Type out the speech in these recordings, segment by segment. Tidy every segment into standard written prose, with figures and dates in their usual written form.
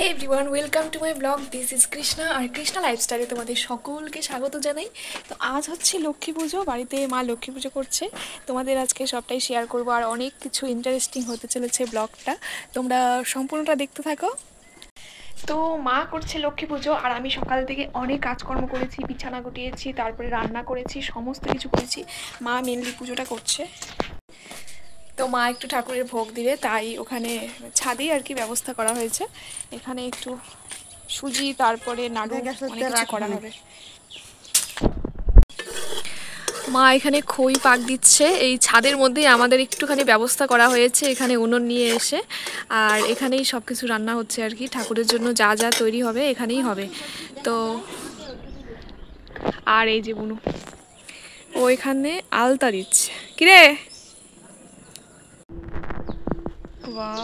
Hey everyone, welcome to my blog. This is Krishna আর কৃষ্ণা লাইফস্টাইলে তোমাদের সকলকে স্বাগত জানাই। তো আজ হচ্ছে লক্ষ্মী পুজো, বাড়িতে মা লক্ষ্মী পুজো করছে। তোমাদের আজকে সবটাই শেয়ার করবো, আর অনেক কিছু ইন্টারেস্টিং হতে চলেছে ব্লগটা। তোমরা সম্পূর্ণটা দেখতে থাকো। তো মা করছে লক্ষ্মী পুজো, আর আমি সকাল থেকে অনেক কাজকর্ম করেছি, বিছানা গুটিয়েছি, তারপরে রান্না করেছি, সমস্ত কিছু করেছি। মা মেনলি পুজোটা করছে। তো মা একটু ঠাকুরের ভোগ দিবে, তাই ওখানে ছাদেই আর কি ব্যবস্থা করা হয়েছে। এখানে একটু সুজি, তারপরে নাড়ু, অনেক কিছু করা হবে। মা এখানে খই পাক দিচ্ছে। এই ছাদের মধ্যেই আমাদের একটুখানি ব্যবস্থা করা হয়েছে, এখানে উনুন নিয়ে এসে, আর এখানেই সব কিছু রান্না হচ্ছে আর কি। ঠাকুরের জন্য যা যা তৈরি হবে এখানেই হবে। তো আর এই যে বুনু, ও এখানে আলতা দিচ্ছে। কিরে বাহ,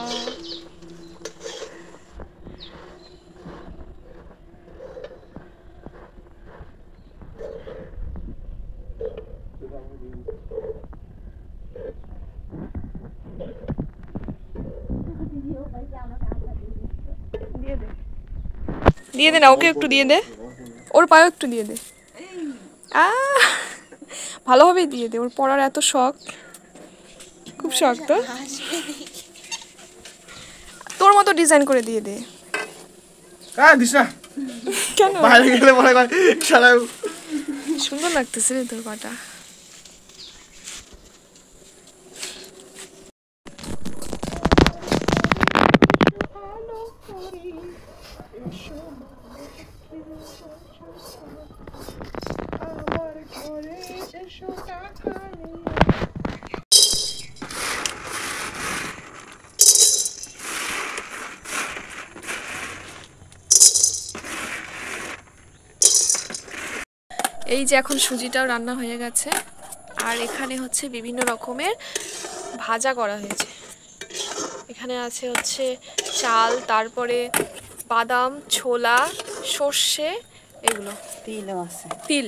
দিয়ে দে না, ওকে একটু দিয়ে দে, ওর পায়েও একটু দিয়ে দে। ভালোভাবেই দিয়ে দে, ওর পড়ার এত শখ, খুব শখ। তো তোর মতো ডিজাইন করে দিয়ে দে। কেন সুন্দর লাগতেছে রে তোর পাটা। এই যে এখন সুজিটাও রান্না হয়ে গেছে, আর এখানে হচ্ছে বিভিন্ন রকমের ভাজা করা হয়েছে। এখানে আছে হচ্ছে চাল, তারপরে বাদাম, ছোলা, সর্ষে, এগুলো তিলও আছে, তিল।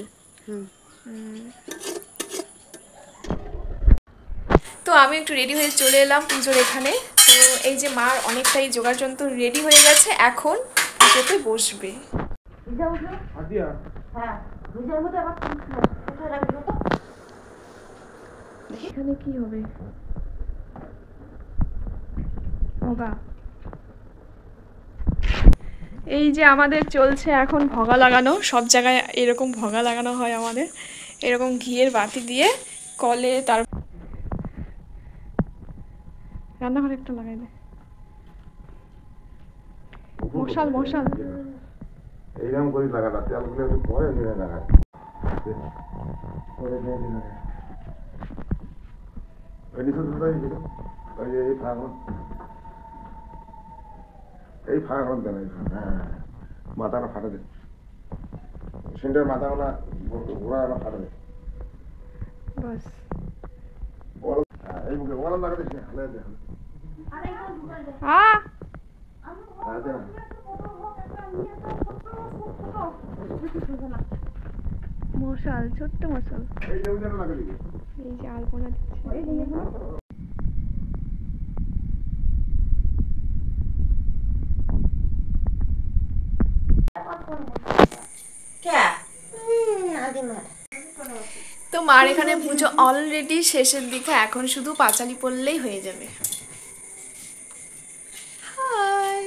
তো আমি একটু রেডি হয়ে চলে এলাম পুজোর এখানে। তো এই যে মার অনেকটাই জোগাড় যন্ত্র রেডি হয়ে গেছে, এখন পুজোতে বসবে। এখানে কি হবে? এই যে আমাদের চলছে এখন ভগা লাগানো। সব জায়গায় এরকম ভগা লাগানো হয় আমাদের, এরকম ঘিয়ের বাতি দিয়ে কলে। তার রান্নাঘরে একটু লাগাই দে, মশাল মশাল এইরকম করে লাগানো, তেলগুলো একটু পরে নিয়ে লাগায়, পরে নিয়ে লাগায়। ওই নিচে তো ওই যে এই ফাঁকন, এই ফাঁকন দেন, এই ফাঁক, হ্যাঁ মাথাটা ফাটা দে, সিন্টার মাথাগুলা ঘোরা ফাটা দে, বাস। এই মুখে ওরা লাগাতে হালে দে, মশাল, ছোট্ট মশাল। এই যে আলপনা দিচ্ছে। তো মার এখানে পুজো অলরেডি শেষের দিকে, এখন শুধু পাঁচালি পড়লেই হয়ে যাবে। হাই,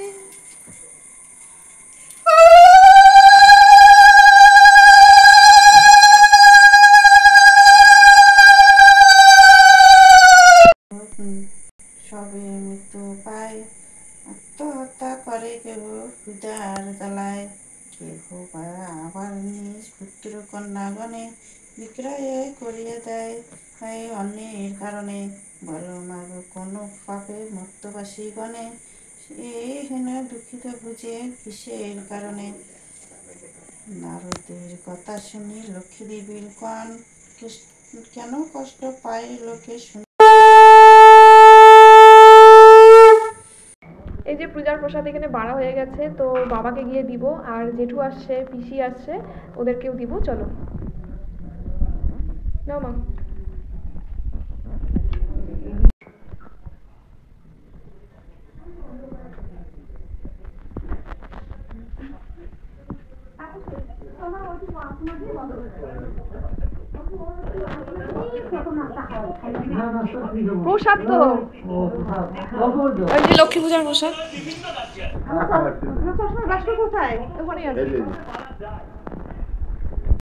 সবে মৃত্যু পায়, আত্মহত্যা করে কেহ পূজার জ্বালায়, কেহ বা আবার নিজ পুত্র কন্যাগণে বিক্রয়ে করিয়ে দেয় অন্যের কারণে। বলো মাগ কোনো পাপে মুক্তবাসী গণে, এই হেন দুঃখিত বুঝে কিসের কারণে। নারদের কথা শুনি লক্ষ্মী দেবীর কন, কেন কষ্ট পায় লোকে শুনে। এই যে পূজার প্রসাদ এখানে বাড়া হয়ে গেছে, তো বাবাকে গিয়ে দিব, আর জেঠু আসছে, পিসি আসছে, ওদেরকেও দিব। চলো নাও মা। প্রসাদ তো ওই যে লক্ষ্মী পূজার প্রসাদ কোথায়? ওখানেই আছে। এই যে,